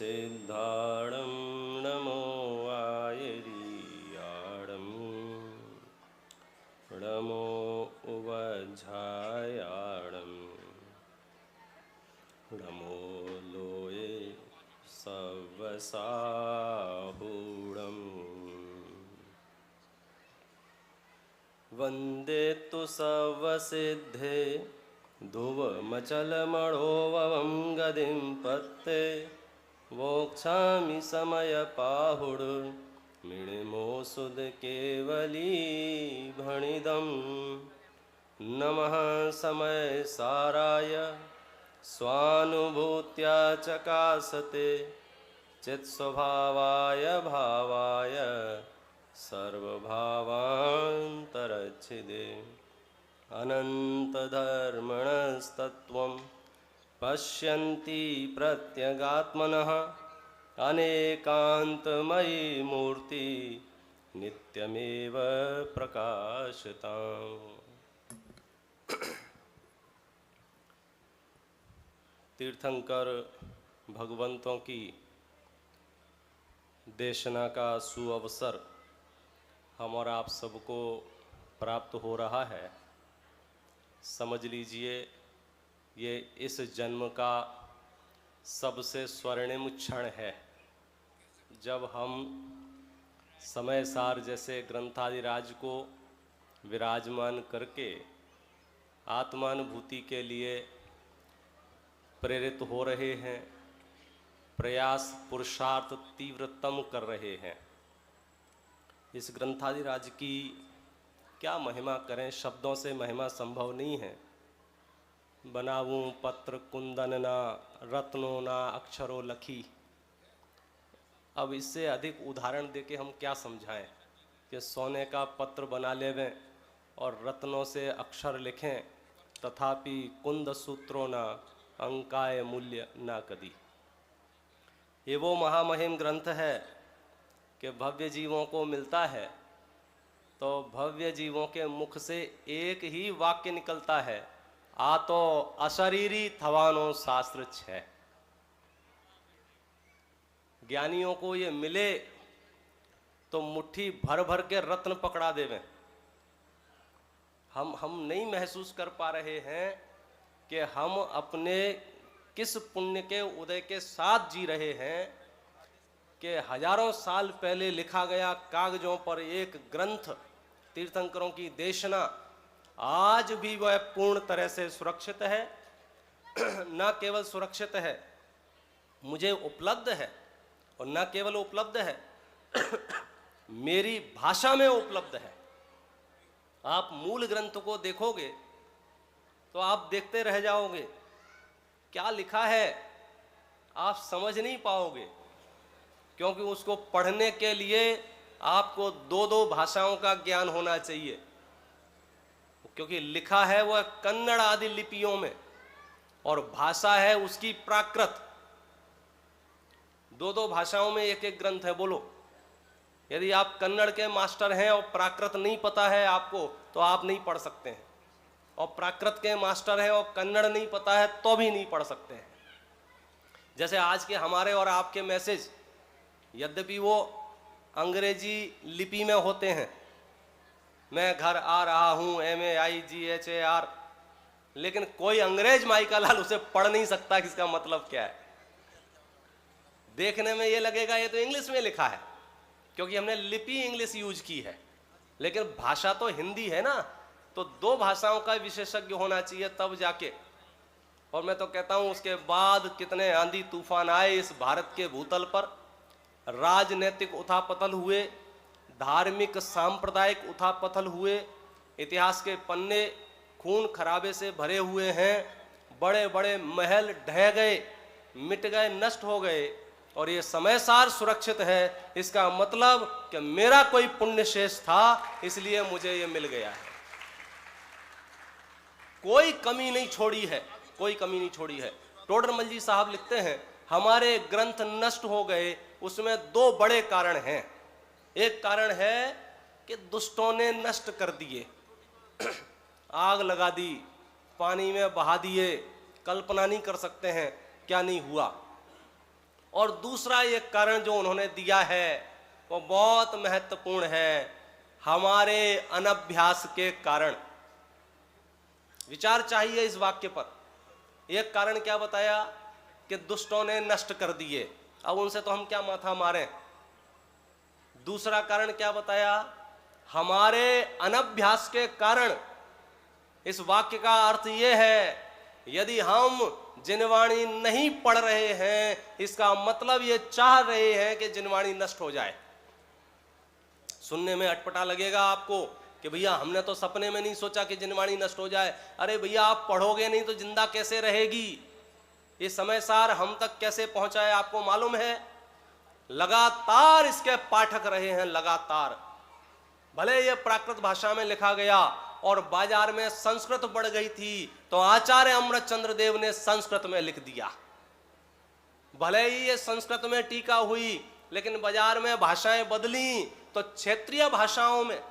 सिद्धाणं नमो आयर्याणं नमो उवझायाणं नमो लोये सवसाहूणं वन्दे तु सवसिद्धे धुवमचलमणोवं गदिं पत्ते वोक्षामि समयपाहुड् मिणिमोऽसुधकेवली भणिदं नमः समयसाराय स्वानुभूत्या चकासते चित्स्वभावाय भावाय सर्वभावान्तरच्छिदे अनन्तधर्मणस्तत्त्वं पश्यन्ति प्रत्यगात्मनः अनेकान्तमयी मूर्ति नित्यमेव प्रकाशताम्। तीर्थंकर भगवंतों की देशना का सुअवसर हम और आप सबको प्राप्त हो रहा है। समझ लीजिए ये इस जन्म का सबसे स्वर्णिम क्षण है, जब हम समय सार जैसे ग्रंथादिराज को विराजमान करके आत्मानुभूति के लिए प्रेरित हो रहे हैं, प्रयास पुरुषार्थ तीव्रतम कर रहे हैं। इस ग्रंथादिराज की क्या महिमा करें, शब्दों से महिमा संभव नहीं है। बनाऊं पत्र कुंदन ना रत्नों ना अक्षरों लखी। अब इससे अधिक उदाहरण देके हम क्या समझाएं कि सोने का पत्र बना लेवें और रत्नों से अक्षर लिखें, तथापि कुंद सूत्रों ना अंकाय मूल्य ना कदी। ये वो महामहिम ग्रंथ है कि भव्य जीवों को मिलता है तो भव्य जीवों के मुख से एक ही वाक्य निकलता है, आ तो अशरीरी थवानो शास्त्र छह। ज्ञानियों को ये मिले तो मुट्ठी भर भर के रत्न पकड़ा देवें। हम नहीं महसूस कर पा रहे हैं कि हम अपने किस पुण्य के उदय के साथ जी रहे हैं कि हजारों साल पहले लिखा गया कागजों पर एक ग्रंथ तीर्थंकरों की देशना आज भी वह पूर्ण तरह से सुरक्षित है। न केवल सुरक्षित है, मुझे उपलब्ध है, और न केवल उपलब्ध है मेरी भाषा में उपलब्ध है। आप मूल ग्रंथ को देखोगे तो आप देखते रह जाओगे, क्या लिखा है आप समझ नहीं पाओगे, क्योंकि उसको पढ़ने के लिए आपको दो दो भाषाओं का ज्ञान होना चाहिए, क्योंकि लिखा है वह कन्नड़ आदि लिपियों में और भाषा है उसकी प्राकृत। दो दो भाषाओं में एक एक ग्रंथ है। बोलो, यदि आप कन्नड़ के मास्टर हैं और प्राकृत नहीं पता है आपको तो आप नहीं पढ़ सकते हैं, और प्राकृत के मास्टर हैं और कन्नड़ नहीं पता है तो भी नहीं पढ़ सकते हैं। जैसे आज के हमारे और आपके मैसेज यद्यपि वो अंग्रेजी लिपि में होते हैं, मैं घर आ रहा हूं MAIGHAR, लेकिन कोई अंग्रेज माइका लाल उसे पढ़ नहीं सकता कि इसका मतलब क्या है। देखने में ये लगेगा ये तो इंग्लिश में लिखा है, क्योंकि हमने लिपि इंग्लिश यूज की है, लेकिन भाषा तो हिंदी है ना। तो दो भाषाओं का विशेषज्ञ होना चाहिए तब जाके। और मैं तो कहता हूं उसके बाद कितने आंधी तूफान आए इस भारत के भूतल पर, राजनीतिक उथापतल हुए, धार्मिक सांप्रदायिक उथापतल हुए, इतिहास के पन्ने खून खराबे से भरे हुए हैं, बड़े बड़े महल ढह गए, मिट गए, नष्ट हो गए, और ये समय सार सुरक्षित है। इसका मतलब कि मेरा कोई पुण्य शेष था, इसलिए मुझे ये मिल गया है। कोई कमी नहीं छोड़ी है, कोई कमी नहीं छोड़ी है। टोडरमल जी साहब लिखते हैं हमारे ग्रंथ नष्ट हो गए, उसमें दो बड़े कारण हैं। एक कारण है कि दुष्टों ने नष्ट कर दिए, आग लगा दी, पानी में बहा दिए, कल्पना नहीं कर सकते हैं क्या नहीं हुआ। और दूसरा ये कारण जो उन्होंने दिया है वो बहुत महत्वपूर्ण है, हमारे अनभ्यास के कारण। विचार चाहिए इस वाक्य पर। एक कारण क्या बताया कि दुष्टों ने नष्ट कर दिए, अब उनसे तो हम क्या माथा मारें। दूसरा कारण क्या बताया, हमारे अनभ्यास के कारण। इस वाक्य का अर्थ यह है, यदि हम जिनवाणी नहीं पढ़ रहे हैं, इसका मतलब ये चाह रहे हैं कि जिनवाणी नष्ट हो जाए। सुनने में अटपटा लगेगा आपको कि भैया हमने तो सपने में नहीं सोचा कि जिनवाणी नष्ट हो जाए। अरे भैया, आप पढ़ोगे नहीं तो जिंदा कैसे रहेगी? ये समय सार हम तक कैसे पहुंचा है आपको मालूम है? लगातार इसके पाठक रहे हैं, लगातार। भले ये प्राकृत भाषा में लिखा गया और बाजार में संस्कृत बढ़ गई थी तो आचार्य अमृतचंद्र देव ने संस्कृत में लिख दिया। भले ही ये संस्कृत में टीका हुई, लेकिन बाजार में भाषाएं बदली तो क्षेत्रीय भाषाओं में,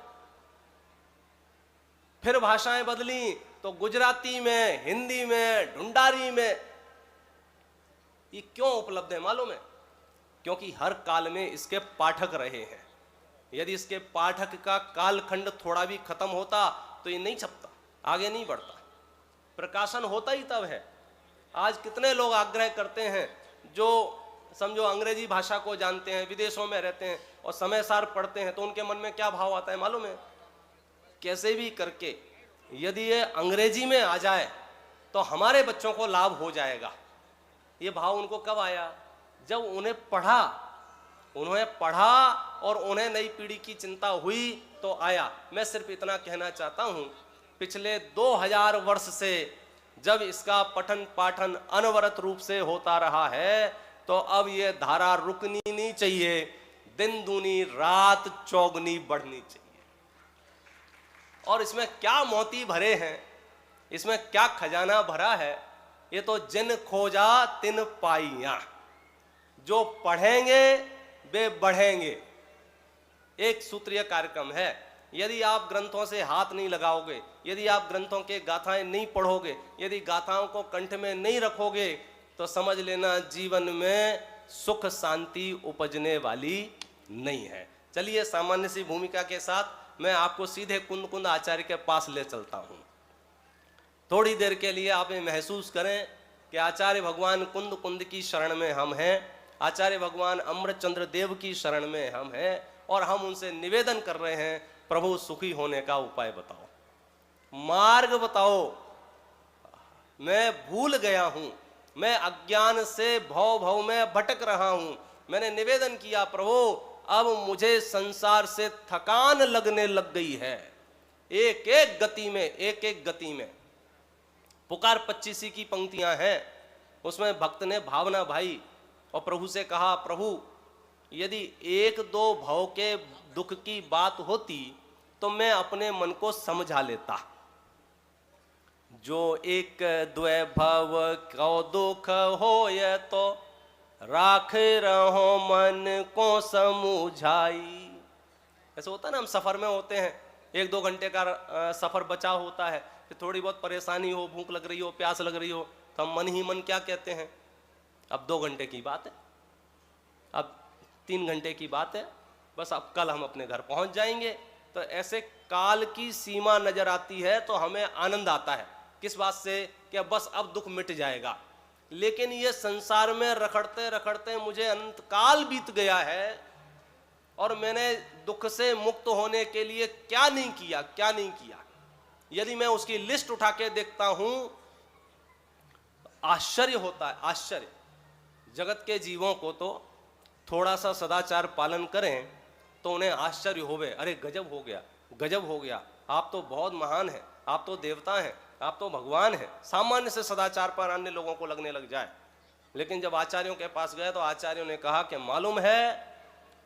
फिर भाषाएं बदली तो गुजराती में, हिंदी में, ढूंढारी में। ये क्यों उपलब्ध है मालूम है? क्योंकि हर काल में इसके पाठक रहे हैं। यदि इसके पाठक का कालखंड थोड़ा भी खत्म होता तो ये नहीं छपता, आगे नहीं बढ़ता। प्रकाशन होता ही तब है। आज कितने लोग आग्रह करते हैं जो समझो अंग्रेजी भाषा को जानते हैं, विदेशों में रहते हैं और समय सार पढ़ते हैं, तो उनके मन में क्या भाव आता है मालूम है? कैसे भी करके यदि ये अंग्रेजी में आ जाए तो हमारे बच्चों को लाभ हो जाएगा। ये भाव उनको कब आया? जब उन्हें पढ़ा और उन्हें नई पीढ़ी की चिंता हुई तो आया। मैं सिर्फ इतना कहना चाहता हूं, पिछले 2000 वर्ष से जब इसका पठन पाठन अनवरत रूप से होता रहा है तो अब ये धारा रुकनी नहीं चाहिए, दिन दूनी रात चौगनी बढ़नी चाहिए। और इसमें क्या मोती भरे हैं, इसमें क्या खजाना भरा है, ये तो जिन खोजा तिन पाइया। जो पढ़ेंगे वे बढ़ेंगे। एक सूत्रीय कार्यक्रम है। यदि आप ग्रंथों से हाथ नहीं लगाओगे, यदि आप ग्रंथों के गाथाएं नहीं पढ़ोगे, यदि गाथाओं को कंठ में नहीं रखोगे तो समझ लेना जीवन में सुख शांति उपजने वाली नहीं है। चलिए, सामान्य सी भूमिका के साथ मैं आपको सीधे कुंद कुंद आचार्य के पास ले चलता हूं। थोड़ी देर के लिए आप ये महसूस करें कि आचार्य भगवान कुंद कुंद की शरण में हम हैं, आचार्य भगवान अमृतचंद्र देव की शरण में हम हैं और हम उनसे निवेदन कर रहे हैं, प्रभु सुखी होने का उपाय बताओ, मार्ग बताओ। मैं भूल गया हूं, मैं अज्ञान से भव में भटक रहा हूं। मैंने निवेदन किया, प्रभु अब मुझे संसार से थकान लगने लग गई है। एक एक गति में पुकार 25 की पंक्तियां हैं, उसमें भक्त ने भावना भाई और प्रभु से कहा, प्रभु यदि एक दो भव के दुख की बात होती तो मैं अपने मन को समझा लेता। जो एक द्वै भव को दुख होय तो राख रहो मन को समझाई। ऐसा होता है ना, हम सफर में होते हैं, 1-2 घंटे का सफर बचा होता है, फिर थोड़ी बहुत परेशानी हो, भूख लग रही हो, प्यास लग रही हो, तो हम मन ही मन क्या कहते हैं, अब 2 घंटे की बात है, अब 3 घंटे की बात है, बस अब कल हम अपने घर पहुंच जाएंगे। तो ऐसे काल की सीमा नजर आती है तो हमें आनंद आता है। किस बात से? कि बस अब दुख मिट जाएगा। लेकिन ये संसार में रखड़ते रखड़ते मुझे अनंत काल बीत गया है और मैंने दुख से मुक्त होने के लिए क्या नहीं किया। यदि मैं उसकी लिस्ट उठा के देखता हूं, आश्चर्य होता है, आश्चर्य। जगत के जीवों को तो थोड़ा सा सदाचार पालन करें तो उन्हें आश्चर्य होवे, अरे गजब हो गया, आप तो बहुत महान हैं, आप तो देवता हैं, आप तो भगवान हैं। सामान्य से सदाचार पर अन्य लोगों को लगने लग जाए। लेकिन जब आचार्यों के पास गए तो आचार्यों ने कहा कि मालूम है,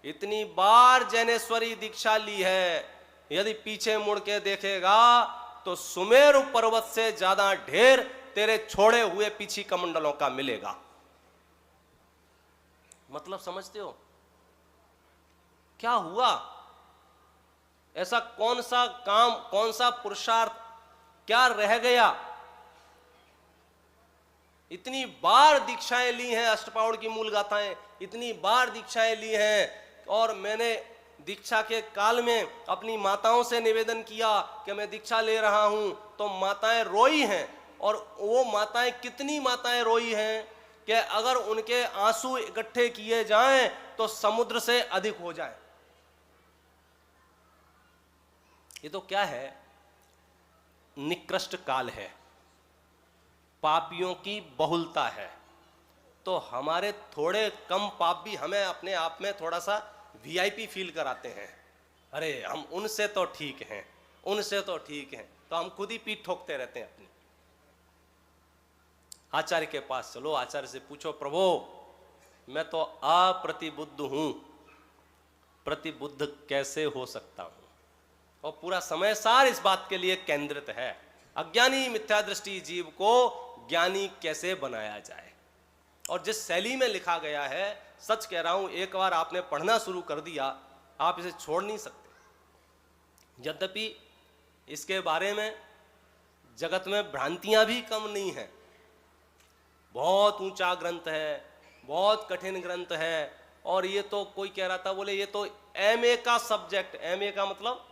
इतनी बार जैनेश्वरी दीक्षा ली है, यदि पीछे मुड़ के देखेगा तो सुमेरु पर्वत से ज्यादा ढेर तेरे छोड़े हुए पीछी कमंडलों का मिलेगा। मतलब समझते हो क्या हुआ? ऐसा कौन सा काम, कौन सा पुरुषार्थ क्या रह गया इतनी बार दीक्षाएं ली हैं, अष्टपावड़ की मूल गाथाएं इतनी बार दीक्षाएं ली हैं, और मैंने दीक्षा के काल में अपनी माताओं से निवेदन किया कि मैं दीक्षा ले रहा हूं, तो माताएं रोई हैं। और वो माताएं, कितनी माताएं रोई हैं कि अगर उनके आंसू इकट्ठे किए जाएं तो समुद्र से अधिक हो जाए। ये तो क्या है, निकृष्ट काल है, पापियों की बहुलता है। तो हमारे थोड़े कम पाप भी हमें अपने आप में थोड़ा सा वीआईपी फील कराते हैं। अरे हम उनसे तो ठीक हैं, उनसे तो ठीक हैं, तो हम खुद ही पीठ ठोकते रहते हैं अपनी। आचार्य के पास चलो, आचार्य से पूछो, प्रभु मैं तो अप्रतिबुद्ध हूं, प्रतिबुद्ध कैसे हो सकता हूं? और पूरा समय सार इस बात के लिए केंद्रित है, अज्ञानी मिथ्या दृष्टि जीव को ज्ञानी कैसे बनाया जाए। और जिस शैली में लिखा गया है, सच कह रहा हूं, एक बार आपने पढ़ना शुरू कर दिया, आप इसे छोड़ नहीं सकते। यद्यपि इसके बारे में जगत में भ्रांतियां भी कम नहीं हैं। बहुत ऊंचा ग्रंथ है, बहुत कठिन ग्रंथ है, और ये तो कोई कह रहा था, बोले ये तो एमए का सब्जेक्ट। एमए का मतलब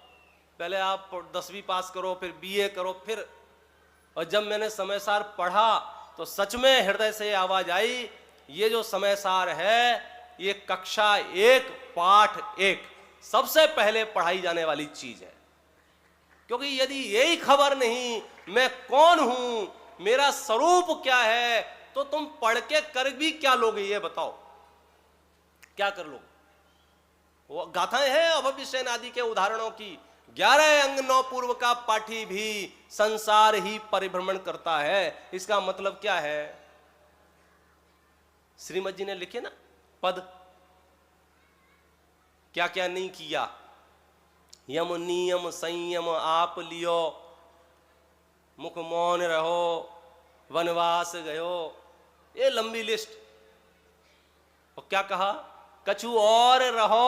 पहले आप 10वीं पास करो, फिर बीए करो, फिर। और जब मैंने समय सार पढ़ा तो सच में हृदय से आवाज आई, ये जो समय सार है ये कक्षा 1 पाठ 1 सबसे पहले पढ़ाई जाने वाली चीज है। क्योंकि यदि यही खबर नहीं मैं कौन हूं, मेरा स्वरूप क्या है, तो तुम पढ़ के कर भी क्या लोगे, ये बताओ, क्या कर लोगे? वो गाथाएं हैं अभव्य सेन आदि के उदाहरणों की। 11 अंग 9 पूर्व का पाठी भी संसार ही परिभ्रमण करता है। इसका मतलब क्या है? श्रीमद जी ने लिखे ना पद, क्या क्या नहीं किया। यम नियम संयम आप लियो, मुख मौन रहो, वनवास गयो, ये लंबी लिस्ट। और क्या कहा? कछु और रहो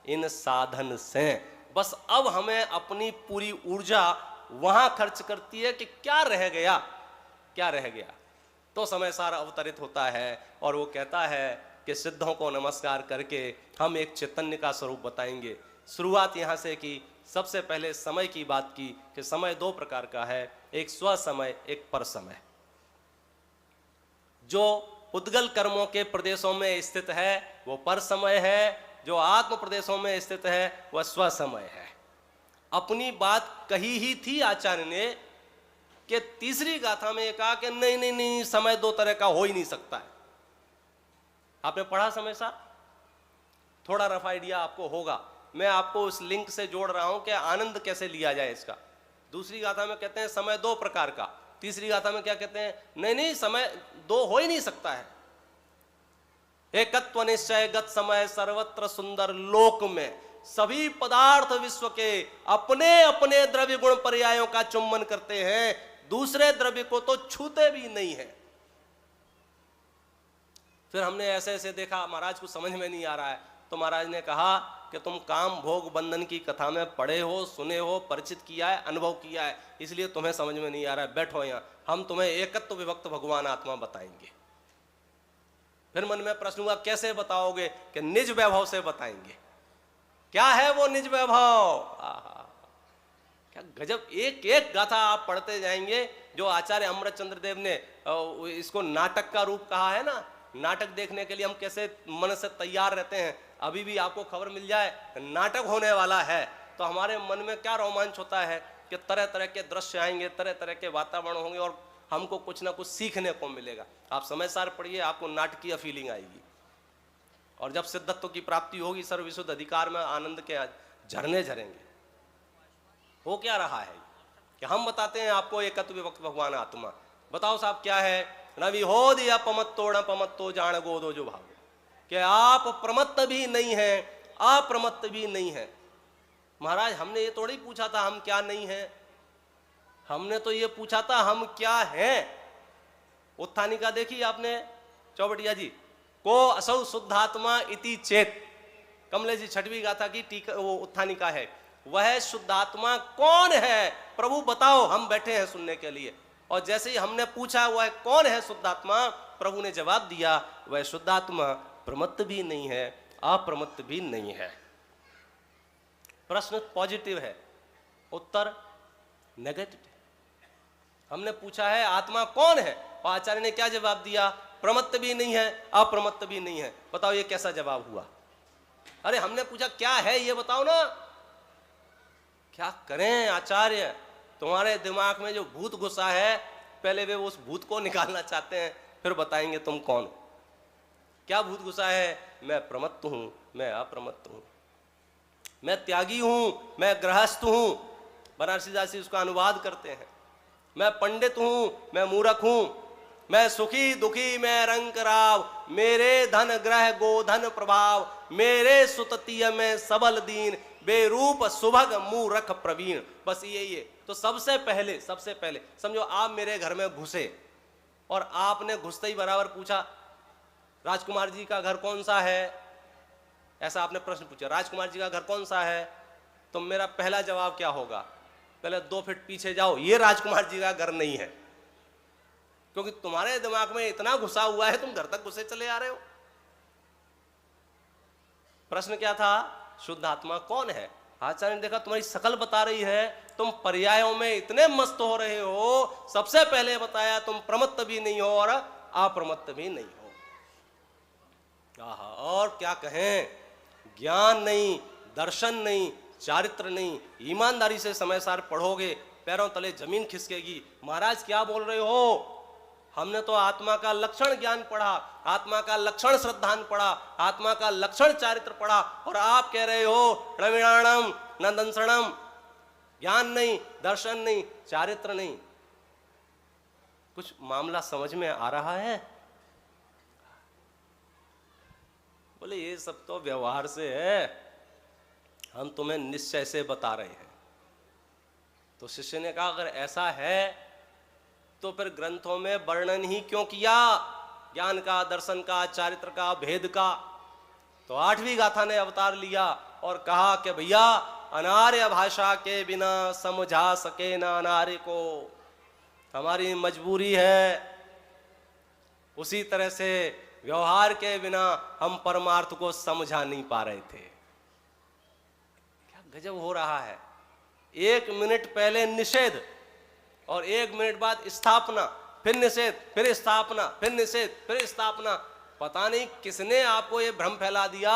इन साधन से। बस अब हमें अपनी पूरी ऊर्जा वहां खर्च करती है कि क्या रह गया, क्या रह गया। तो समय सार अवतरित होता है और वो कहता है कि सिद्धों को नमस्कार करके हम एक चैतन्य का स्वरूप बताएंगे। शुरुआत यहां से की, सबसे पहले समय की बात की कि समय 2 प्रकार का है, एक स्व समय, एक पर समय। जो उद्गल कर्मों के प्रदेशों में स्थित है वो पर समय है, जो आत्म प्रदेशों में स्थित है वह स्व समय है। अपनी बात कही ही थी आचार्य ने कि तीसरी गाथा में कहा कि नहीं नहीं नहीं, समय 2 तरह का हो ही नहीं सकता है। आपने पढ़ा समय सा? थोड़ा रफ आइडिया आपको होगा। मैं आपको उस लिंक से जोड़ रहा हूं कि आनंद कैसे लिया जाए इसका। दूसरी गाथा में कहते हैं समय 2 प्रकार का, तीसरी गाथा में क्या कहते हैं? नहीं नहीं, समय 2 हो ही नहीं सकता है। एकत्व निश्चय गत समय सर्वत्र सुंदर लोक में सभी पदार्थ विश्व के अपने अपने द्रव्य गुण पर्यायों का चुंबन करते हैं, दूसरे द्रव्य को तो छूते भी नहीं है। फिर हमने ऐसे ऐसे देखा, महाराज को समझ में नहीं आ रहा है, तो महाराज ने कहा कि तुम काम भोग बंधन की कथा में पढ़े हो, सुने हो, परिचित किया है, अनुभव किया है, इसलिए तुम्हें समझ में नहीं आ रहा है। बैठो यहाँ, हम तुम्हें एकत्व विभक्त भगवान आत्मा बताएंगे। फिर मन में प्रश्न हुआ, कैसे बताओगे? कि निज वैभव से बताएंगे। क्या है वो निज वैभव? क्या गजब! एक एक गाथा आप पढ़ते जाएंगे। जो आचार्य अमृतचंद्र देव ने इसको नाटक का रूप कहा है ना, नाटक देखने के लिए हम कैसे मन से तैयार रहते हैं। अभी भी आपको खबर मिल जाए नाटक होने वाला है तो हमारे मन में क्या रोमांच होता है कि तरह तरह के दृश्य आएंगे, तरह तरह के वातावरण होंगे और हमको कुछ ना कुछ सीखने को मिलेगा। आप समय सार पढ़िए, आपको नाटकीय फीलिंग आएगी। और जब सिद्धत्व की प्राप्ति होगी, सर्वविशुद्ध अधिकार में आनंद के झरने झरेंगे। हो क्या रहा है कि हम बताते हैं आपको एकत्व विभक्त भगवान आत्मा। बताओ साहब क्या है? रवि हो दिया पमत्तो न पमत्तो जान गोदो जो भाव, कि आप प्रमत्त भी नहीं है, अप्रमत्त भी नहीं है। महाराज हमने ये थोड़ी पूछा था हम क्या नहीं है, हमने तो ये पूछा था हम क्या हैं। उत्थानिका देखी आपने चौबटिया जी को? असौ शुद्धात्मा इति चेत, कमले जी 6वीं गाथा की टीका वो उत्थानिका है। वह शुद्धात्मा कौन है? प्रभु बताओ, हम बैठे हैं सुनने के लिए। और जैसे ही हमने पूछा वह कौन है शुद्धात्मा, प्रभु ने जवाब दिया वह शुद्धात्मा प्रमत्त भी नहीं है, अप्रमत्त भी नहीं है। प्रश्न पॉजिटिव है, उत्तर नेगेटिव। हमने पूछा है आत्मा कौन है, और आचार्य ने क्या जवाब दिया, प्रमत्त भी नहीं है, अप्रमत्त भी नहीं है। बताओ ये कैसा जवाब हुआ? अरे हमने पूछा क्या है ये बताओ ना। क्या करें आचार्य, तुम्हारे दिमाग में जो भूत घुसा है, पहले वे उस भूत को निकालना चाहते हैं, फिर बताएंगे तुम कौन हो। क्या भूत घुसा है? मैं प्रमत्त हूं, मैं अप्रमत्त हूं, मैं त्यागी हूं, मैं गृहस्थ हूं। बनारसी दास जी उसका अनुवाद करते हैं, मैं पंडित हूं, मैं मूर्ख हूं, मैं सुखी दुखी, मैं रंक राव, मेरे धन ग्रह गोधन प्रभाव, मेरे सुततीय में सबल दीन, बेरूप सुभग मूर्ख प्रवीण। बस ये तो सबसे पहले समझो आप मेरे घर में घुसे और आपने घुसते ही बराबर पूछा राजकुमार जी का घर कौन सा है, ऐसा आपने प्रश्न पूछा, राजकुमार जी का घर कौन सा है, तो मेरा पहला जवाब क्या होगा? पहले 2 फीट पीछे जाओ, ये राजकुमार जी का घर नहीं है, क्योंकि तुम्हारे दिमाग में इतना घुसा हुआ है, तुम घर तक घुसे चले आ रहे हो। प्रश्न क्या था? शुद्ध आत्मा कौन है? आचार्य ने देखा तुम्हारी शकल बता रही है, तुम पर्यायों में इतने मस्त हो रहे हो, सबसे पहले बताया तुम प्रमत्त भी नहीं हो और अप्रमत्त भी नहीं हो। आहा, और क्या कहें, ज्ञान नहीं, दर्शन नहीं, चारित्र नहीं, ईमानदारी से समय सार पढ़ोगे पैरों तले जमीन खिसकेगी। महाराज क्या बोल रहे हो? हमने तो आत्मा का लक्षण ज्ञान पढ़ा, आत्मा का लक्षण श्रद्धान पढ़ा, आत्मा का लक्षण चारित्र पढ़ा, और आप कह रहे हो रविणाणम न दंसणम, ज्ञान नहीं, दर्शन नहीं, चारित्र नहीं। कुछ मामला समझ में आ रहा है? बोले ये सब तो व्यवहार से है, हम तुम्हें निश्चय से बता रहे हैं। तो शिष्य ने कहा अगर ऐसा है तो फिर ग्रंथों में वर्णन ही क्यों किया ज्ञान का, दर्शन का, चारित्र का, भेद का? तो 8वीं गाथा ने अवतार लिया और कहा कि भैया अनार्य भाषा के बिना समझा सके ना अनार्य को, हमारी मजबूरी है। उसी तरह से व्यवहार के बिना हम परमार्थ को समझा नहीं पा रहे थे। क्या गजब हो रहा है, 1 मिनट पहले निषेध और 1 मिनट बाद स्थापना, फिर निषेध, फिर स्थापना, फिर निषेध, फिर स्थापना। पता नहीं किसने आपको ये भ्रम फैला दिया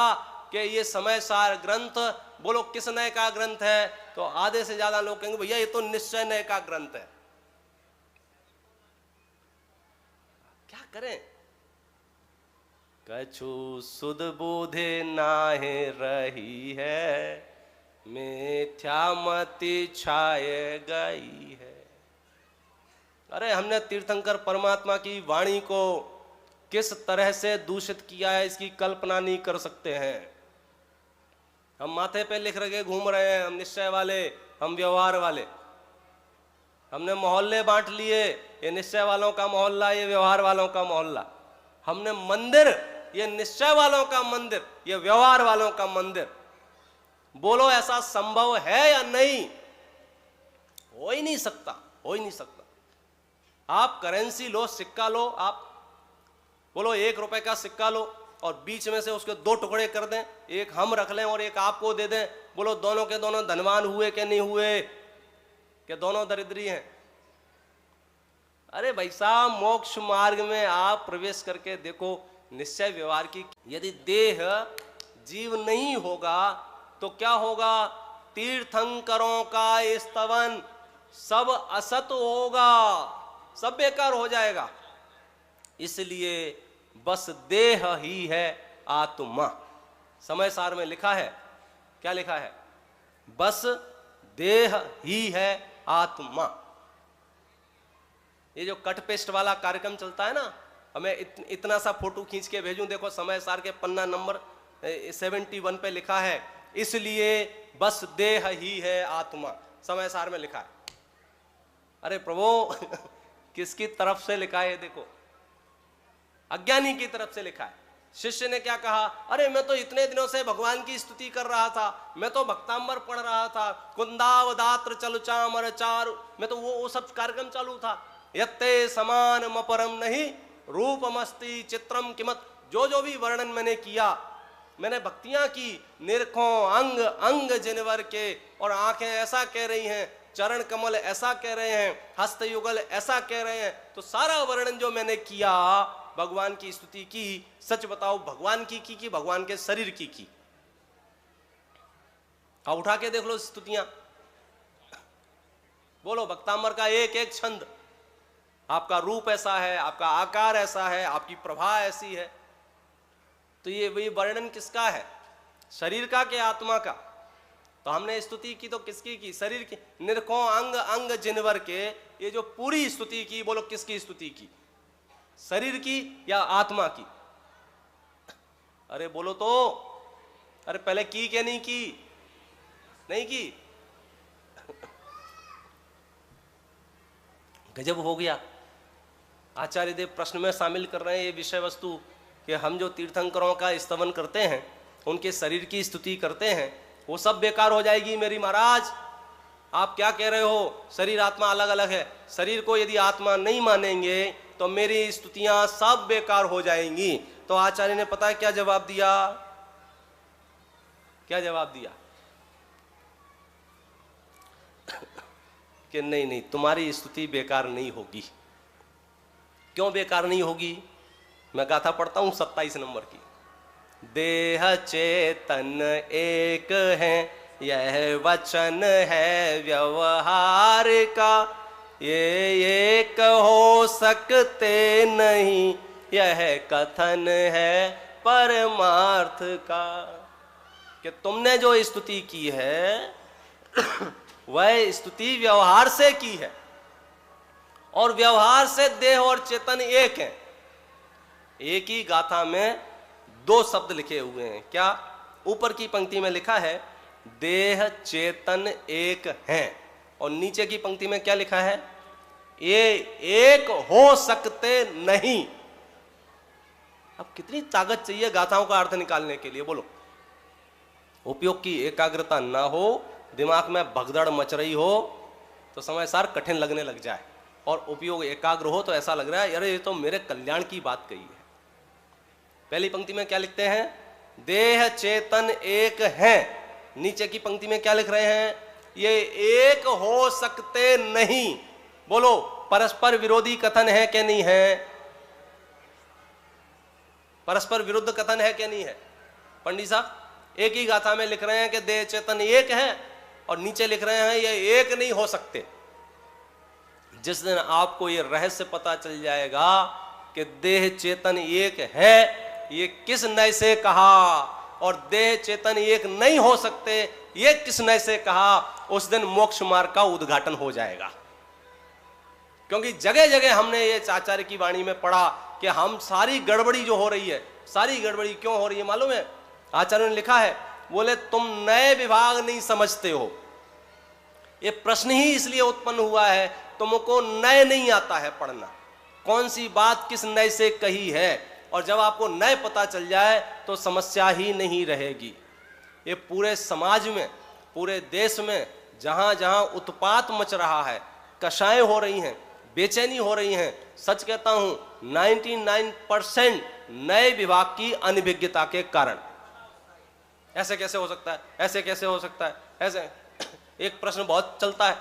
कि ये समय सार ग्रंथ, बोलो किस नए का ग्रंथ है, तो आधे से ज्यादा लोग कहेंगे भैया ये तो निश्चय नए का ग्रंथ है। क्या करें? कछु सुध बुधे नाहे रही है, मिथ्यामति छाए गई है। अरे हमने तीर्थंकर परमात्मा की वाणी को किस तरह से दूषित किया है इसकी कल्पना नहीं कर सकते हैं। हम माथे पे लिख रखे घूम रहे हैं, हम निश्चय वाले, हम व्यवहार वाले। हमने मोहल्ले बांट लिए, ये निश्चय वालों का मोहल्ला, ये व्यवहार वालों का मोहल्ला। हमने मंदिर, ये निश्चय वालों का मंदिर, ये व्यवहार वालों का मंदिर। बोलो ऐसा संभव है या नहीं? हो ही नहीं सकता, हो ही नहीं सकता। आप करेंसी लो, सिक्का लो, आप बोलो 1 रुपए का सिक्का लो और बीच में से उसके 2 टुकड़े कर दें, एक हम रख लें और एक आपको दे दें। बोलो दोनों के दोनों धनवान हुए कि नहीं हुए, कि दोनों दरिद्री हैं? अरे भाई साहब, मोक्ष मार्ग में आप प्रवेश करके देखो निश्चय व्यवहार की। यदि देह जीव नहीं होगा तो क्या होगा? तीर्थंकरों का स्तवन सब असत होगा, सब बेकार हो जाएगा। इसलिए बस देह ही है आत्मा। समय सार में लिखा है, क्या लिखा है? बस देह ही है आत्मा। ये जो कट पेस्ट वाला कार्यक्रम चलता है ना, हमें इतना सा फोटो खींच के भेजूं, देखो समय सार के पन्ना नंबर 71 पे लिखा है, इसलिए बस देह ही है आत्मा। समय सार में लिखा है। अरे प्रभु किसकी तरफ से लिखा है? देखो, अज्ञानी की तरफ से लिखा है। शिष्य ने क्या कहा? अरे मैं तो इतने दिनों से भगवान की स्तुति कर रहा था, मैं तो भक्तांबर पढ़ रहा था, कुंदावदात्र चल चामर चारु, मैं तो वो सब कार्यक्रम चालू था। यत्ते समान मपरम नहीं रूपमस्ति चित्रम किमत। जो जो भी वर्णन मैंने किया, मैंने भक्तियां की, निरखों अंग अंग जिनवर के, और आंखें ऐसा कह रही हैं, चरण कमल ऐसा कह रहे हैं, हस्त युगल ऐसा कह रहे हैं, तो सारा वर्णन जो मैंने किया भगवान की स्तुति की, सच बताओ भगवान की कि भगवान के शरीर की? आप उठा के देख लो स्तुतियां, बोलो भक्तांबर का एक एक छंद, आपका रूप ऐसा है, आपका आकार ऐसा है, आपकी प्रभा ऐसी है, तो ये वर्णन किसका है? शरीर का कि आत्मा का? तो हमने स्तुति की तो किसकी की? शरीर की। निरखों अंग अंग जिनवर के, ये जो पूरी स्तुति की, बोलो किसकी स्तुति की? शरीर की या आत्मा की? अरे बोलो तो, अरे पहले की क्या नहीं की? नहीं की? गजब हो गया। आचार्य देव प्रश्न में शामिल कर रहे हैं ये विषय वस्तु कि हम जो तीर्थंकरों का स्तवन करते हैं, उनके शरीर की स्तुति करते हैं, वो सब बेकार हो जाएगी। मेरी महाराज आप क्या कह रहे हो? शरीर आत्मा अलग अलग है। शरीर को यदि आत्मा नहीं मानेंगे तो मेरी स्तुतियां सब बेकार हो जाएंगी। तो आचार्य ने पता है क्या जवाब दिया? क्या जवाब दिया? कि नहीं नहीं, तुम्हारी स्तुति बेकार नहीं होगी। क्यों बेकार नहीं होगी? मैं गाथा पढ़ता हूं 27 नंबर की। देह चेतन एक है, यह वचन है व्यवहार का, ये एक हो सकते नहीं, यह कथन है परमार्थ का। कि तुमने जो स्तुति की है वह स्तुति व्यवहार से की है, और व्यवहार से देह और चेतन एक है। एक ही गाथा में दो शब्द लिखे हुए हैं। क्या? ऊपर की पंक्ति में लिखा है देह चेतन एक हैं, और नीचे की पंक्ति में क्या लिखा है? ये एक हो सकते नहीं। अब कितनी ताकत चाहिए गाथाओं का अर्थ निकालने के लिए, बोलो। उपयोग की एकाग्रता ना हो, दिमाग में भगदड़ मच रही हो तो समय सार कठिन लगने लग जाए, और उपयोग एकाग्र हो तो ऐसा लग रहा है अरे ये तो मेरे कल्याण की बात कही है। पहली पंक्ति में क्या लिखते हैं? देह चेतन एक हैं। नीचे की पंक्ति में क्या लिख रहे हैं? ये एक हो सकते नहीं। बोलो, परस्पर विरोधी कथन है कि नहीं है? परस्पर विरुद्ध कथन है कि नहीं है? पंडित साहब एक ही गाथा में लिख रहे हैं कि देह चेतन एक है, और नीचे लिख रहे हैं ये एक नहीं हो सकते। जिस दिन आपको ये रहस्य पता चल जाएगा कि देह चेतन एक है, ये किस नय से कहा, और देह चेतन एक नहीं हो सकते ये किस नय से कहा, उस दिन मोक्ष मार्ग का उद्घाटन हो जाएगा। क्योंकि जगह जगह हमने ये आचार्य की वाणी में पढ़ा कि हम सारी गड़बड़ी जो हो रही है, सारी गड़बड़ी क्यों हो रही है मालूम है? आचार्य ने लिखा है, बोले तुम नए विभाग नहीं समझते हो। ये प्रश्न ही इसलिए उत्पन्न हुआ है, तुमको नए नहीं आता है पढ़ना, कौन सी बात किस नए से कही है। और जब आपको नए पता चल जाए तो समस्या ही नहीं रहेगी। ये पूरे समाज में, पूरे देश में जहां जहां उत्पात मच रहा है, कषायें हो रही हैं, बेचैनी हो रही हैं, सच कहता हूं 99% नए विभाग की अनभिज्ञता के कारण। ऐसे कैसे हो सकता है? ऐसे कैसे हो सकता है? ऐसे एक प्रश्न बहुत चलता है,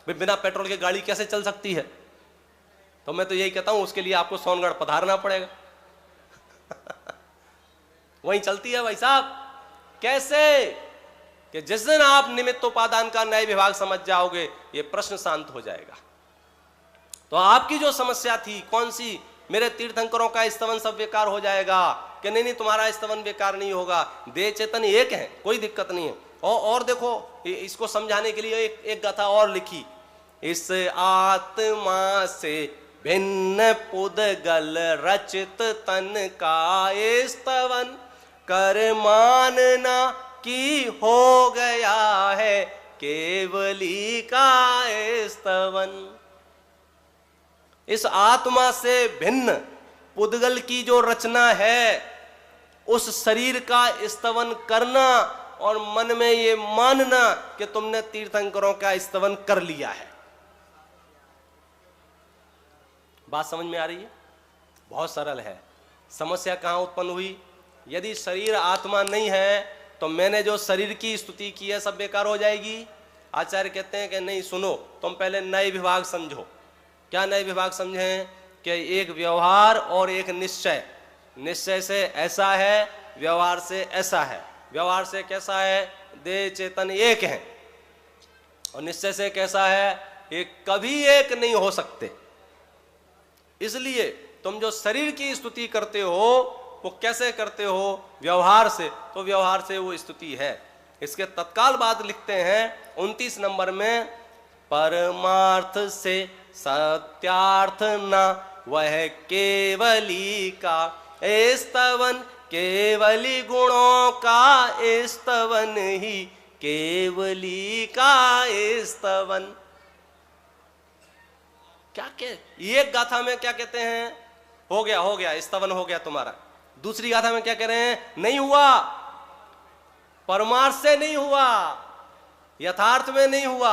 बिना पेट्रोल की गाड़ी कैसे चल सकती है? तो मैं तो यही कहता हूं उसके लिए आपको सोनगढ़ पधारना पड़ेगा। वहीं चलती है भाई साहब। कैसे? कि जिस दिन आप निमित्तोपादान का नए विभाग समझ जाओगे, ये प्रश्न शांत हो जाएगा। तो आपकी जो समस्या थी कौन सी? मेरे तीर्थंकरों का स्तवन सब बेकार हो जाएगा। कि नहीं नहीं, तुम्हारा स्तवन बेकार नहीं होगा, देह चेतन एक है, कोई दिक्कत नहीं है। और देखो, इसको समझाने के लिए एक गाथा और लिखी। इस आत्मा से भिन्न पुद्गल रचित तन का स्तवन, कर मानना कि हो गया है केवली का स्तवन। इस आत्मा से भिन्न पुद्गल की जो रचना है, उस शरीर का स्तवन करना और मन में ये मानना कि तुमने तीर्थंकरों का स्तवन कर लिया है। बात समझ में आ रही है? बहुत सरल है। समस्या कहाँ उत्पन्न हुई? यदि शरीर आत्मा नहीं है तो मैंने जो शरीर की स्तुति की है सब बेकार हो जाएगी। आचार्य कहते हैं कि नहीं, सुनो, तुम पहले नए विभाग समझो। क्या नए विभाग समझें? कि एक व्यवहार और एक निश्चय। निश्चय से ऐसा है, व्यवहार से ऐसा है। व्यवहार से कैसा है? देह चेतन एक है। और निश्चय से कैसा है? ये कभी एक नहीं हो सकते। इसलिए तुम जो शरीर की स्तुति करते हो वो कैसे करते हो? व्यवहार से। तो व्यवहार से वो स्तुति है। इसके तत्काल बाद लिखते हैं 29 नंबर में, परमार्थ से सत्यार्थ न वह केवली का स्तवन, केवली गुणों का स्तवन ही केवली का स्तवन। क्या ये गाथा में क्या कहते हैं? हो गया स्तवन हो गया तुम्हारा। दूसरी गाथा में क्या कह रहे हैं? नहीं हुआ, परमार्थ से नहीं हुआ, यथार्थ में नहीं हुआ।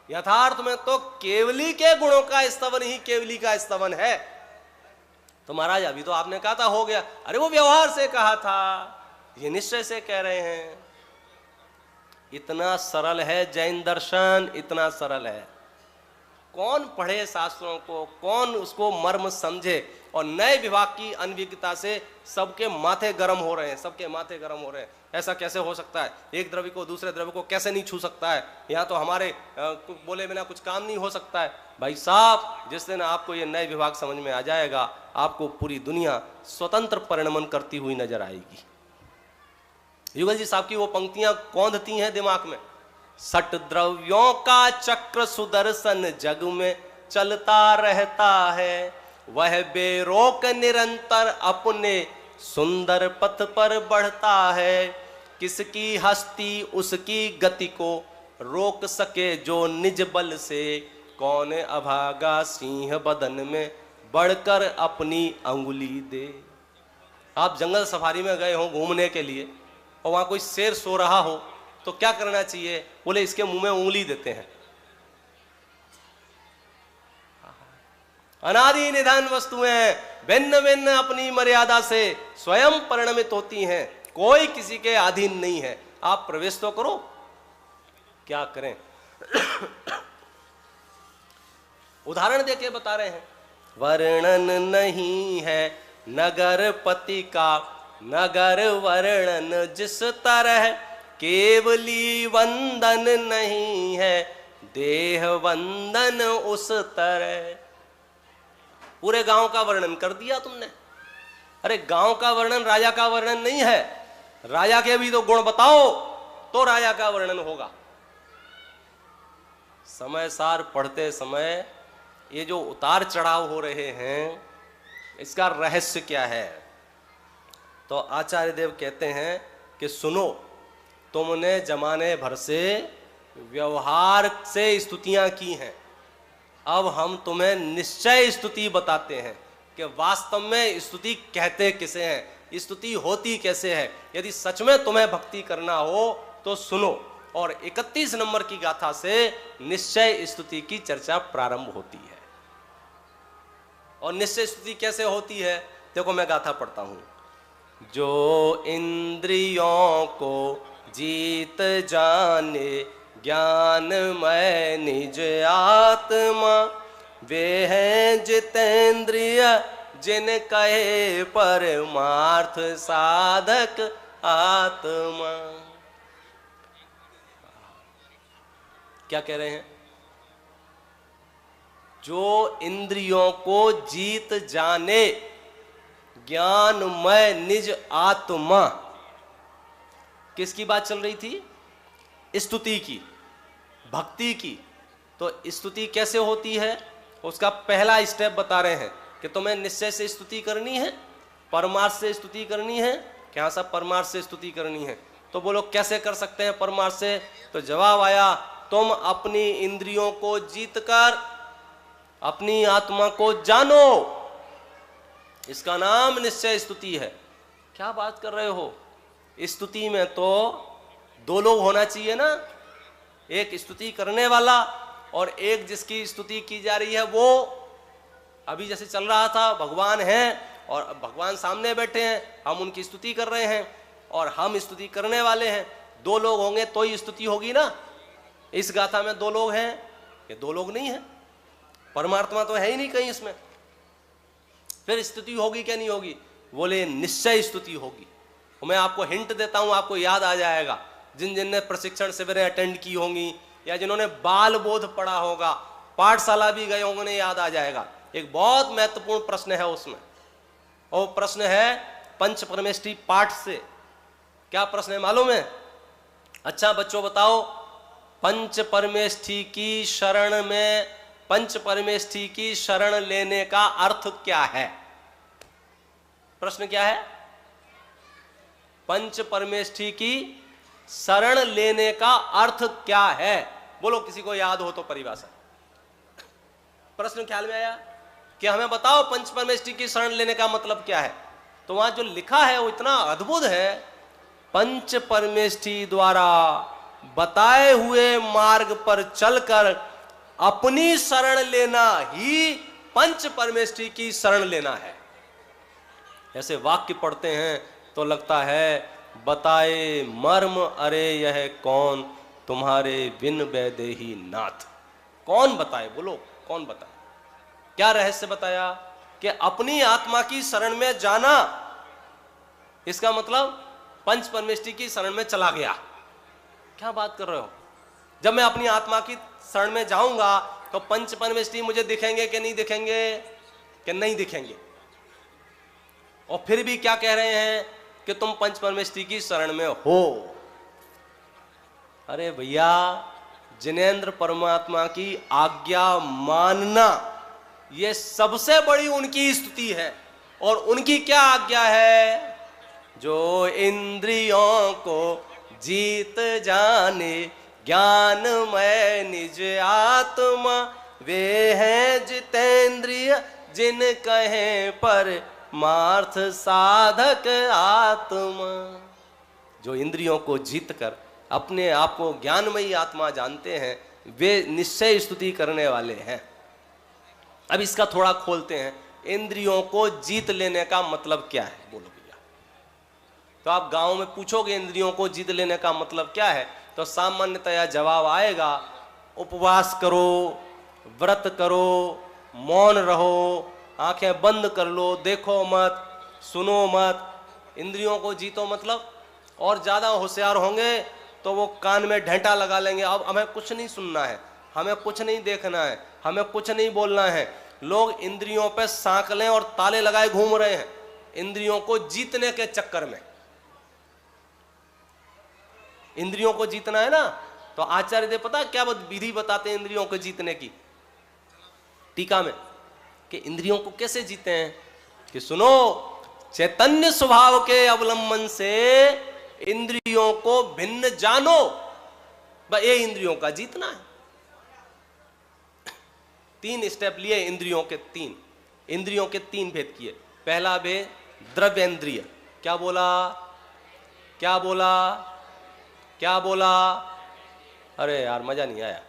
यथार्थ में तो केवली के गुणों का स्तवन ही केवली का स्तवन है। तो महाराज अभी तो आपने कहा था हो गया। अरे वो व्यवहार से कहा था, ये निश्चय से कह रहे हैं। इतना सरल है जैन दर्शन, इतना सरल है। कौन पढ़े शास्त्रों को, कौन उसको मर्म समझे? और नए विभाग की अनभिज्ञता से सबके माथे गर्म हो रहे हैं, सबके माथे गर्म हो रहे हैं। ऐसा कैसे हो सकता है? एक द्रव्य को दूसरे द्रव्य को कैसे नहीं छू सकता है? यहाँ तो हमारे बोले बिना कुछ काम नहीं हो सकता है। भाई साहब, जिस दिन आपको ये नए विभाग समझ में आ जाएगा, आपको पूरी दुनिया स्वतंत्र परिणमन करती हुई नजर आएगी। युगल जी साहब की वो पंक्तियां कौंधती हैं दिमाग में। सट द्रव्यों का चक्र सुदर्शन जग में चलता रहता है, वह बेरोक निरंतर अपने सुंदर पथ पर बढ़ता है। किसकी हस्ती उसकी गति को रोक सके जो निज बल से, कौन अभागा सिंह बदन में बढ़कर अपनी अंगुली दे। आप जंगल सफारी में गए हो घूमने के लिए और वहां कोई शेर सो रहा हो तो क्या करना चाहिए? बोले इसके मुंह में उंगली देते हैं। अनादि निधन वस्तुएं भिन्न भिन्न अपनी मर्यादा से स्वयं परिणमित होती हैं, कोई किसी के अधीन नहीं है। आप प्रवेश तो करो, क्या करें? उदाहरण देके बता रहे हैं। वर्णन नहीं है नगर पति का, नगर वर्णन जिस तरह, केवली वंदन नहीं है देह वंदन उस तरह। पूरे गांव का वर्णन कर दिया तुमने। अरे गांव का वर्णन राजा का वर्णन नहीं है। राजा के भी तो गुण बताओ तो राजा का वर्णन होगा। समय सार पढ़ते समय ये जो उतार चढ़ाव हो रहे हैं, इसका रहस्य क्या है? तो आचार्य देव कहते हैं कि सुनो, तुमने जमाने भर से व्यवहार से स्तुतियां की हैं, अब हम तुम्हें निश्चय स्तुति बताते हैं कि वास्तव में स्तुति कहते किसे हैं, स्तुति होती कैसे है। यदि सच में तुम्हें भक्ति करना हो तो सुनो। और 31 नंबर की गाथा से निश्चय स्तुति की चर्चा प्रारंभ होती है। और निश्चय स्तुति कैसे होती है? देखो मैं गाथा पढ़ता हूं। जो इंद्रियों को जीत जाने ज्ञानमय निज आत्मा, वे हैं जितेंद्रिय जिन कहे परमार्थ साधक आत्मा। क्या कह रहे हैं? जो इंद्रियों को जीत जाने ज्ञानमय निज आत्मा। किसकी बात चल रही थी? स्तुति की, भक्ति की। तो स्तुति कैसे होती है उसका पहला स्टेप बता रहे हैं कि तुम्हें निश्चय से स्तुति करनी है, परमार्थ से स्तुति करनी है। क्या सब परमार्थ से स्तुति करनी है? तो बोलो कैसे कर सकते हैं परमार्थ से? तो जवाब आया, तुम अपनी इंद्रियों को जीतकर अपनी आत्मा को जानो, इसका नाम निश्चय स्तुति है। क्या बात कर रहे हो? स्तुति में तो दो लोग होना चाहिए ना, एक स्तुति करने वाला और एक जिसकी स्तुति की जा रही है वो। अभी जैसे चल रहा था, भगवान हैं और भगवान सामने बैठे हैं, हम उनकी स्तुति कर रहे हैं और हम स्तुति करने वाले हैं। दो लोग होंगे तो ही स्तुति होगी ना। इस गाथा में दो लोग हैं, ये दो लोग नहीं हैं, परमात्मा तो है ही नहीं कहीं इसमें, फिर स्तुति होगी क्या नहीं होगी? बोले निश्चय स्तुति होगी। मैं आपको हिंट देता हूं, आपको याद आ जाएगा। जिन जिन ने प्रशिक्षण शिविरें अटेंड की होंगी या जिन्होंने बाल बोध पढ़ा होगा, पाठशाला भी गए होंगे, उन्हें याद आ जाएगा। एक बहुत महत्वपूर्ण प्रश्न है उसमें, और प्रश्न है पंच परमेष्ठी पाठ से। क्या प्रश्न है मालूम है? अच्छा बच्चों बताओ, पंच परमेष्ठी की शरण में, पंच परमेष्ठी की शरण लेने का अर्थ क्या है? प्रश्न क्या है? पंच परमेष्ठी की शरण लेने का अर्थ क्या है? बोलो, किसी को याद हो तो परिभाषा। प्रश्न ख्याल में आया कि हमें बताओ पंच परमेष्ठी की शरण लेने का मतलब क्या है? तो वहां जो लिखा है वो इतना अद्भुत है। पंच परमेष्ठी द्वारा बताए हुए मार्ग पर चलकर अपनी शरण लेना ही पंच परमेष्ठी की शरण लेना है। ऐसे वाक्य पढ़ते हैं तो लगता है बताए मर्म अरे यह कौन, तुम्हारे बिन वैदेही नाथ। कौन बताए? बोलो कौन बताए? क्या रहस्य बताया? कि अपनी आत्मा की शरण में जाना, इसका मतलब पंच परमेष्ठी की शरण में चला गया। क्या बात कर रहे हो? जब मैं अपनी आत्मा की शरण में जाऊंगा तो पंच परमेष्ठी मुझे दिखेंगे कि नहीं दिखेंगे? कि नहीं दिखेंगे। और फिर भी क्या कह रहे हैं कि तुम पंच परमेष्ठी की शरण में हो। अरे भैया, जिनेंद्र परमात्मा की आज्ञा मानना ये सबसे बड़ी उनकी स्तुति है। और उनकी क्या आज्ञा है? जो इंद्रियों को जीत जाने ज्ञानमय निज आत्मा, वे हैं जितेंद्रिय जिन कहे पर मार्थ साधक आत्मा। जो इंद्रियों को जीतकर अपने आप को ज्ञानमयी आत्मा जानते हैं, वे निश्चय स्तुति करने वाले हैं। अब इसका थोड़ा खोलते हैं, इंद्रियों को जीत लेने का मतलब क्या है? बोलो भैया। तो आप गांव में पूछोगे इंद्रियों को जीत लेने का मतलब क्या है, तो सामान्यतया जवाब आएगा उपवास करो, व्रत करो, मौन रहो, आंखें बंद कर लो, देखो मत, सुनो मत। इंद्रियों को जीतो मतलब, और ज्यादा होशियार होंगे तो वो कान में ढेंटा लगा लेंगे, अब हमें कुछ नहीं सुनना है, हमें कुछ नहीं देखना है, हमें कुछ नहीं बोलना है। लोग इंद्रियों पे सांकलें और ताले लगाए घूम रहे हैं इंद्रियों को जीतने के चक्कर में। इंद्रियों को जीतना है ना, तो आचार्य देव पता क्या विधि बताते हैं इंद्रियों को जीतने की टीका में, कि इंद्रियों को कैसे जीते हैं? कि सुनो, चैतन्य स्वभाव के अवलंबन से इंद्रियों को भिन्न जानो, ये इंद्रियों का जीतना है। 3 स्टेप लिए इंद्रियों के, 3 इंद्रियों के 3 भेद किए। पहला भेद द्रव्येंद्रिय। क्या बोला? क्या बोला? क्या बोला? अरे यार मजा नहीं आया।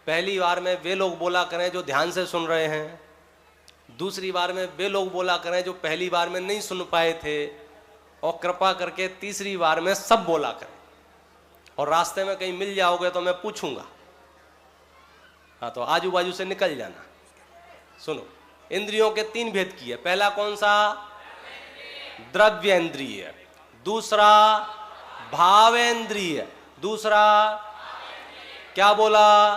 पहली बार में वे लोग बोला करें जो ध्यान से सुन रहे हैं, दूसरी बार में वे लोग बोला करें जो पहली बार में नहीं सुन पाए थे, और कृपा करके तीसरी बार में सब बोला करें। और रास्ते में कहीं मिल जाओगे तो मैं पूछूंगा, हाँ तो आजू बाजू से निकल जाना। सुनो, इंद्रियों के 3 भेद किए। पहला कौन सा? द्रव्येंद्रिय। दूसरा भावेंद्रिय। दूसरा क्या बोला?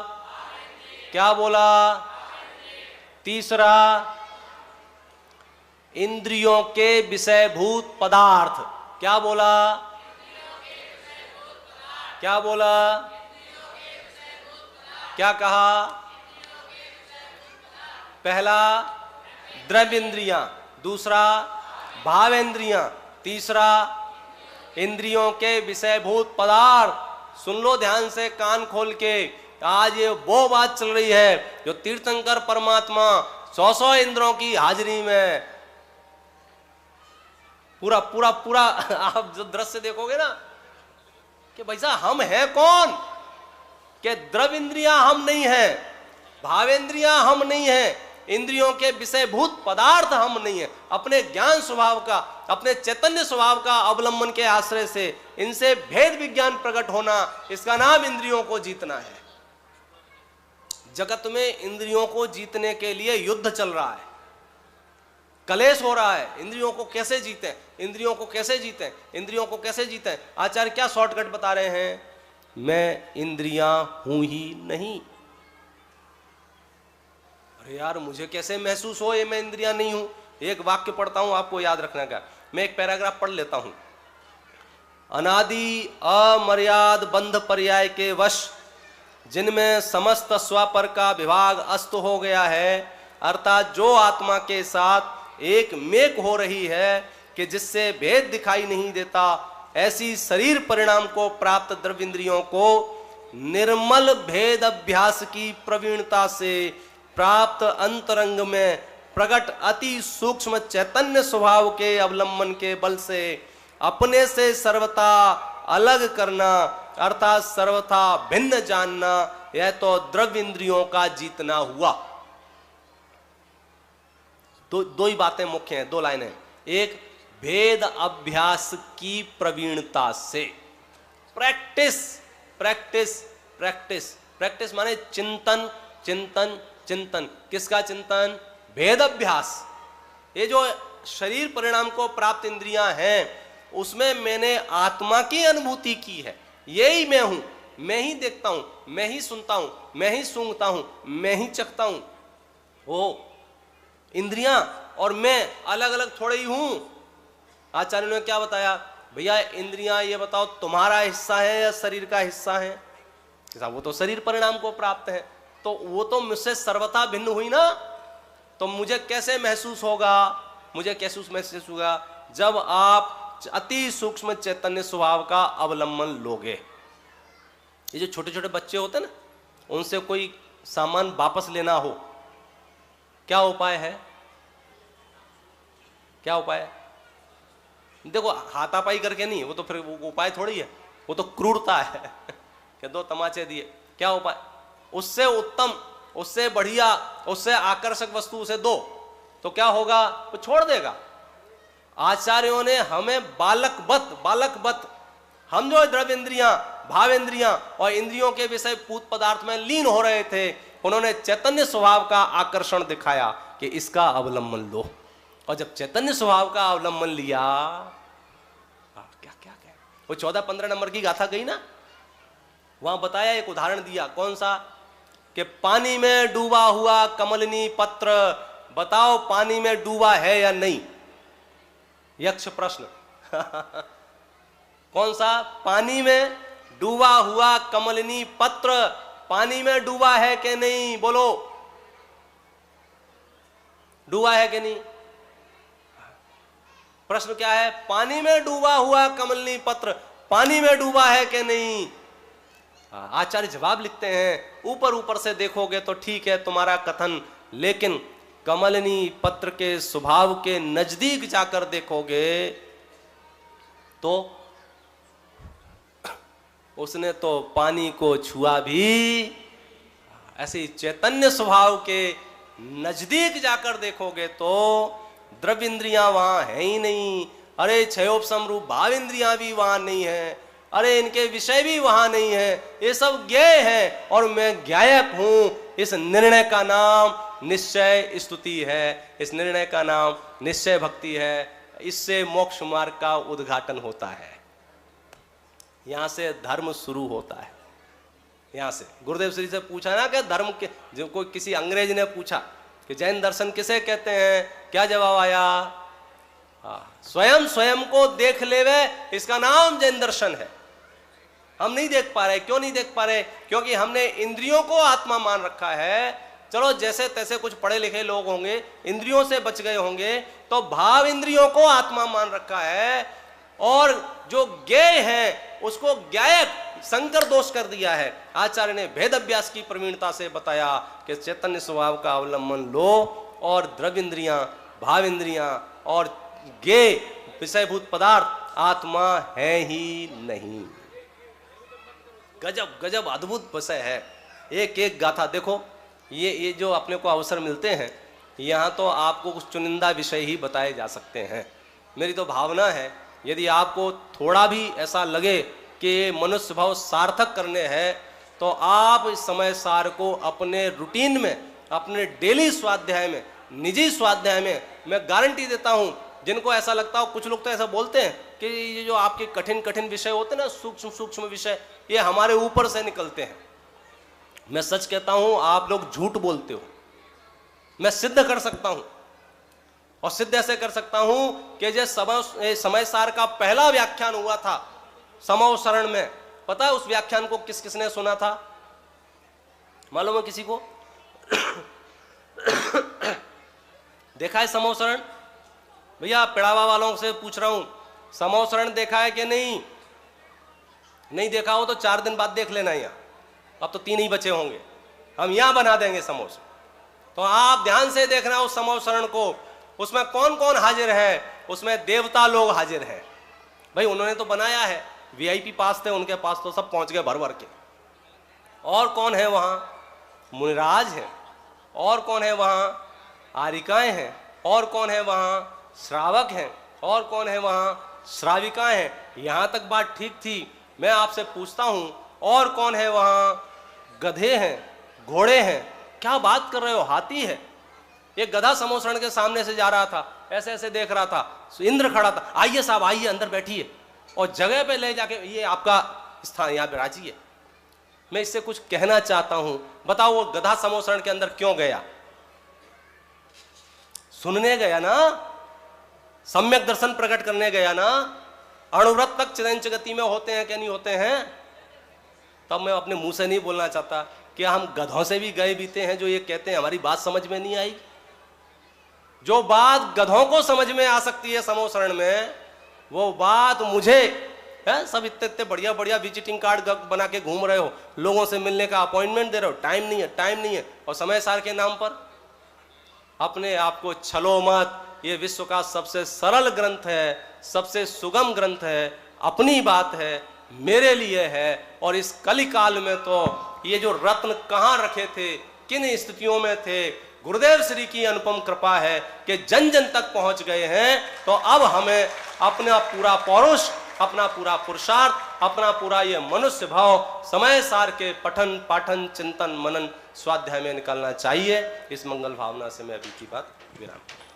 क्या बोला? तीसरा इंद्रियों के विषयभूत पदार्थ। क्या बोला? क्या बोला? क्या कहा? पहला द्रव्येंद्रियां, दूसरा भावेंद्रियां, तीसरा इंद्रियों के विषयभूत पदार्थ। सुन लो ध्यान से, कान खोल के। आज ये वो बात चल रही है जो तीर्थंकर परमात्मा 100 इंद्रियों की हाजिरी में पूरा पूरा पूरा आप जो दृश्य देखोगे ना कि भाई साहब हम हैं कौन? कि द्रव्य इंद्रियां हम नहीं हैं, भावेंद्रियां हम नहीं हैं, इंद्रियों के विषयभूत पदार्थ हम नहीं है। अपने ज्ञान स्वभाव का, अपने चैतन्य स्वभाव का अवलंबन के आश्रय से इनसे भेद विज्ञान प्रकट होना, इसका नाम इंद्रियों को जीतना है। जगत में इंद्रियों को जीतने के लिए युद्ध चल रहा है, कलेश हो रहा है। इंद्रियों को कैसे जीतें, इंद्रियों को कैसे जीतें, इंद्रियों को कैसे जीतें। आचार्य क्या शॉर्टकट बता रहे हैं? मैं इंद्रियां हूं ही नहीं। अरे यार, मुझे कैसे महसूस हो ये मैं इंद्रियां नहीं हूं? एक वाक्य पढ़ता हूं, आपको याद रखना का। मैं एक पैराग्राफ पढ़ लेता हूं। अनादि अमर्याद बंध पर्याय के वश जिनमें समस्त स्वापर का विभाग अस्त हो गया है, अर्थात जो आत्मा के साथ एक मेक हो रही है कि जिससे भेद दिखाई नहीं देता, ऐसी शरीर परिणाम को प्राप्त द्रव्येंद्रियों को निर्मल भेद अभ्यास की प्रवीणता से प्राप्त अंतरंग में प्रकट अति सूक्ष्म चैतन्य स्वभाव के अवलंबन के बल से अपने से सर्वथा अलग करना, अर्थात सर्वथा भिन्न जानना, यह तो द्रव्य इंद्रियों का जीतना हुआ। दो ही बातें मुख्य हैं, दो लाइनें। एक, भेद अभ्यास की प्रवीणता से, प्रैक्टिस प्रैक्टिस प्रैक्टिस प्रैक्टिस माने चिंतन चिंतन चिंतन। किसका चिंतन? भेद अभ्यास। ये जो शरीर परिणाम को प्राप्त इंद्रियां हैं, उसमें मैंने आत्मा की अनुभूति की है। यही मैं हूं, मैं ही देखता हूं, मैं ही सुनता हूं, मैं ही सूंघता हूं, मैं ही चखता हूं। वो इंद्रियां और मैं अलग अलग थोड़े ही हूं। आचार्य ने क्या बताया? भैया इंद्रियां ये बताओ तुम्हारा हिस्सा है या शरीर का हिस्सा है? वो तो शरीर परिणाम को प्राप्त है, तो वो तो मुझसे सर्वथा भिन्न हुई ना। तो मुझे कैसे महसूस होगा? मुझे कैसे महसूस होगा? जब आप अति सूक्ष्म चैतन्य स्वभाव का अवलंबन लोगे। ये जो छोटे छोटे बच्चे होते हैं ना, उनसे कोई सामान वापस लेना हो, क्या उपाय है? क्या उपाय है? देखो, हाथापाई करके नहीं, वो तो फिर वो उपाय थोड़ी है, वो तो क्रूरता है कि दो तमाचे दिए। क्या उपाय? उससे उत्तम, उससे बढ़िया, उससे आकर्षक वस्तु उसे दो, तो क्या होगा? वो छोड़ देगा। आचार्यों ने हमें बालकवत हम जो द्रव्य इंद्रियां, भाव इंद्रियां और इंद्रियों के विषय पूत पदार्थ में लीन हो रहे थे, उन्होंने चैतन्य स्वभाव का आकर्षण दिखाया कि इसका अवलंबन लो। और जब चैतन्य स्वभाव का अवलंबन लिया, क्या क्या क्या वो 14-15 नंबर की गाथा गई ना, वहां बताया, एक उदाहरण दिया। कौन सा? कि पानी में डूबा हुआ कमलनी पत्र, बताओ पानी में डूबा है या नहीं? यक्ष प्रश्न कौन सा? पानी में डूबा हुआ कमलनी पत्र पानी में डूबा है कि नहीं? बोलो, डूबा है कि नहीं? प्रश्न क्या है? पानी में डूबा हुआ कमलनी पत्र पानी में डूबा है कि नहीं? आचार्य जवाब लिखते हैं, ऊपर ऊपर से देखोगे तो ठीक है तुम्हारा कथन, लेकिन कमलनी पत्र के स्वभाव के नजदीक जाकर देखोगे तो उसने तो पानी को छुआ भी। ऐसे चैतन्य स्वभाव के नजदीक जाकर देखोगे तो द्रव्य इंद्रियां वहां है ही नहीं। अरे क्षयोपशम रूप भाव इंद्रियां भी वहां नहीं है, अरे इनके विषय भी वहां नहीं है, ये सब ज्ञेय है और मैं ज्ञायक हूं। इस निर्णय का नाम निश्चय स्तुति है, इस निर्णय का नाम निश्चय भक्ति है। इससे मोक्ष मार्ग का उद्घाटन होता है, यहां से धर्म शुरू होता है। यहां से गुरुदेव श्री से पूछा ना कि धर्म के, जो कोई किसी अंग्रेज ने पूछा कि जैन दर्शन किसे कहते हैं, क्या जवाब आया? स्वयं को देख लेवे, इसका नाम जैन दर्शन है। हम नहीं देख पा रहे। क्यों नहीं देख पा रहे? क्योंकि हमने इंद्रियों को आत्मा मान रखा है। चलो जैसे तैसे कुछ पढ़े लिखे लोग होंगे, इंद्रियों से बच गए होंगे, तो भाव इंद्रियों को आत्मा मान रखा है और जो ज्ञेय है उसको ज्ञायक संकर दोष कर दिया है। आचार्य ने भेद अभ्यास की प्रवीणता से बताया कि चैतन्य स्वभाव का अवलंबन लो और द्रव्य इंद्रियां, भाव इंद्रियां और ज्ञेय विषयभूत पदार्थ आत्मा है ही नहीं। गजब गजब अद्भुत विषय है। एक एक गाथा देखो। ये जो अपने को अवसर मिलते हैं, यहाँ तो आपको कुछ चुनिंदा विषय ही बताए जा सकते हैं। मेरी तो भावना है, यदि आपको थोड़ा भी ऐसा लगे कि ये मनुष्य भाव सार्थक करने हैं, तो आप इस समय सार को अपने रूटीन में, अपने डेली स्वाध्याय में, निजी स्वाध्याय में, मैं गारंटी देता हूँ, जिनको ऐसा लगता हो, कुछ लोग तो ऐसा बोलते हैं कि ये जो आपके कठिन कठिन विषय होते हैं ना, सूक्ष्म सूक्ष्म विषय, ये हमारे ऊपर से निकलते हैं। मैं सच कहता हूं, आप लोग झूठ बोलते हो। मैं सिद्ध कर सकता हूं, और सिद्ध ऐसे कर सकता हूं कि जब समय सार का पहला व्याख्यान हुआ था समवसरण में, पता है उस व्याख्यान को किस किसने सुना था? मालूम है किसी को? देखा है समवसरण? भैया पिड़ावा वालों से पूछ रहा हूं, समवसरण देखा है कि नहीं? नहीं देखा हो तो 4 दिन बाद देख लेना। यहाँ अब तो 3 ही बचे होंगे, हम यहां बना देंगे समवसरण। तो आप ध्यान से देखना उस समवसरण को, उसमें कौन कौन हाजिर है? उसमें देवता लोग हाजिर हैं। भाई उन्होंने तो बनाया है, वीआईपी पास थे, उनके पास तो सब पहुंच गए भर भर के। और कौन है वहां? मुनिराज हैं। और कौन है वहां? आरिकाएं हैं। और कौन है वहां? श्रावक हैं। और कौन है वहां? श्राविकाएं हैं। यहां तक बात ठीक थी। मैं आपसे पूछता हूं, और कौन है वहां? गधे हैं, घोड़े हैं। क्या बात कर रहे हो? हाथी है। एक गधा समवसरण के सामने से जा रहा था, ऐसे ऐसे देख रहा था, इंद्र खड़ा था, आइए साहब आइए अंदर बैठिए, और जगह पे ले जाके, ये आपका स्थान, यहाँ बिराजिए। मैं इससे कुछ कहना चाहता हूं, बताओ वो गधा समवसरण के अंदर क्यों गया? सुनने गया ना, सम्यक दर्शन प्रकट करने गया ना। अणुव्रत तक चिदंच गति में होते हैं क्या नहीं होते हैं? तब मैं अपने मुंह से नहीं बोलना चाहता कि हम गधों से भी गए बीते हैं जो ये कहते हैं हमारी बात समझ में नहीं आई। जो बात गधों को समझ में आ सकती है समवसरण में, वो बात मुझे है? सब इतने बढ़िया बढ़िया विजिटिंग कार्ड बना के घूम रहे हो, लोगों से मिलने का अपॉइंटमेंट दे रहे हो, टाइम नहीं है, टाइम नहीं है, और समय सार के नाम पर अपने आप को छलो मत। ये विश्व का सबसे सरल ग्रंथ है, सबसे सुगम ग्रंथ है, अपनी बात है, मेरे लिए है। और इस कलिकाल में तो ये जो रत्न कहाँ रखे थे, किन स्थितियों में थे, गुरुदेव श्री की अनुपम कृपा है कि जन जन तक पहुंच गए हैं। तो अब हमें अपना पूरा पौरुष, अपना पूरा पुरुषार्थ, अपना पूरा ये मनुष्य भाव समय सार के पठन पाठन चिंतन मनन स्वाध्याय में निकलना चाहिए। इस मंगल भावना से मैं अभी की बात विराम।